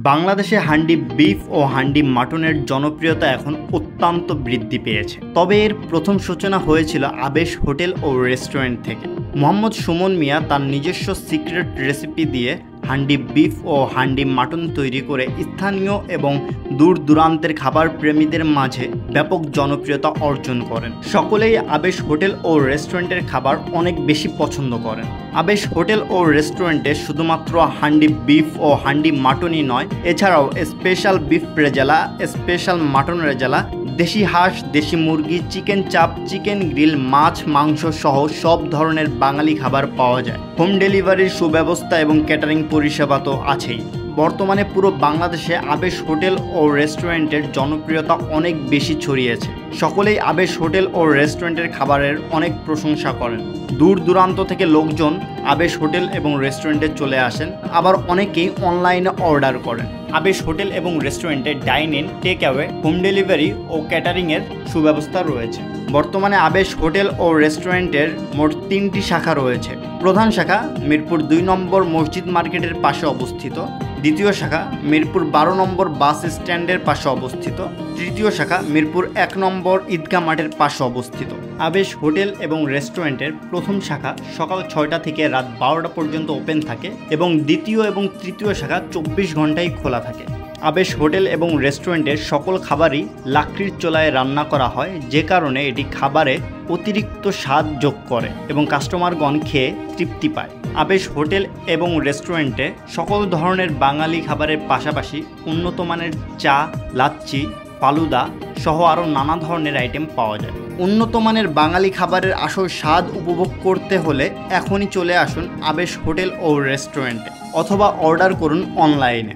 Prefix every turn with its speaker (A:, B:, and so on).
A: বাংলাদেশে হান্ডি বিফ ও হান্ডি মাটনের জনপ্রিয়তা এখন অত্যন্ত বৃদ্ধি পেয়েছে। তবে এর প্রথম সূচনা হয়েছিল আবেশ হোটেল ও রেস্টুরেন্ট থেকে। মোহাম্মদ সুমন মিয়া তার নিজস্ব সিক্রেট রেসিপি দিয়ে হান্ডি বিফ ও হান্ডি মাটন তৈরি করে স্থানীয় এবং দূর দূরান্তের খাবার প্রেমীদের মাঝে ব্যাপক জনপ্রিয়তা অর্জন করেন। সকলেই আবেশ হোটেল ও রেস্টুরেন্টের খাবার অনেক বেশি পছন্দ করেন। আবেশ হোটেল ও রেস্টুরেন্টে শুধুমাত্র হান্ডি বিফ ও হান্ডি মাটনই নয়, এছাড়াও special beef rezala, special mutton rezala, দেশি হাঁস, দেশি মুরগি, চিকেন চাপ, চিকেন গ্রিল, মাছ, মাংস সহ সব ধরনের বাঙালি খাবার পাওয়া যায়। হোম ডেলিভারির সুব্যবস্থা এবং ক্যাটারিং পরিষেবা তো আছেই। বর্তমানে পুরো বাংলাদেশে আবেশ হোটেল ও রেস্টুরেন্টের জনপ্রিয়তা অনেক বেশি ছড়িয়েছে। সকলেই আবেশ হোটেল ও রেস্টুরেন্টের খাবারের অনেক প্রশংসা করেন। দূর দূরান্ত থেকে লোকজন আবেশ হোটেল এবং রেস্টুরেন্টে চলে আসেন, আবার অনেকেই অনলাইনে অর্ডার করেন। আবেশ হোটেল এবং রেস্টুরেন্টে dine in, take away, home delivery ও ক্যাটারিংয়ের সুব্যবস্থা রয়েছে। বর্তমানে আবেশ হোটেল ও রেস্টুরেন্টের মোট 3টি শাখা রয়েছে। প্রধান শাখা মিরপুর 2 নম্বর মসজিদ মার্কেটের পাশে অবস্থিত, দ্বিতীয় শাখা মিরপুর 12 নম্বর বাস স্ট্যান্ডের পাশে অবস্থিত, তৃতীয় শাখা মিরপুর 1 নম্বর ঈদগাহ মাঠের পাশে অবস্থিত। আবেশ হোটেল এবং রেস্টুরেন্টের প্রথম শাখা সকাল 6টা থেকে রাত 12টা পর্যন্ত ওপেন থাকে এবং দ্বিতীয় এবং তৃতীয় শাখা 24 ঘন্টাই খোলা থাকে। আবেশ হোটেল এবং রেস্টুরেন্টের সকল খাবারই লাকড়ির চুলায় রান্না করা হয়, যে কারণে এটি খাবারে অতিরিক্ত স্বাদ যোগ করে এবং কাস্টমারগণ খেয়ে তৃপ্তি পায়। আবেশ হোটেল এবং রেস্টুরেন্টে সকল ধরনের বাঙালি খাবারের পাশাপাশি উন্নত মানের চা, লাচ্ছি, ফালুদা সহ আরও নানা ধরনের আইটেম পাওয়া যায়। উন্নত মানের বাঙালি খাবারের আসল স্বাদ উপভোগ করতে হলে এখনই চলে আসুন আবেশ হোটেল ও রেস্টুরেন্টে, অথবা অর্ডার করুন অনলাইনে।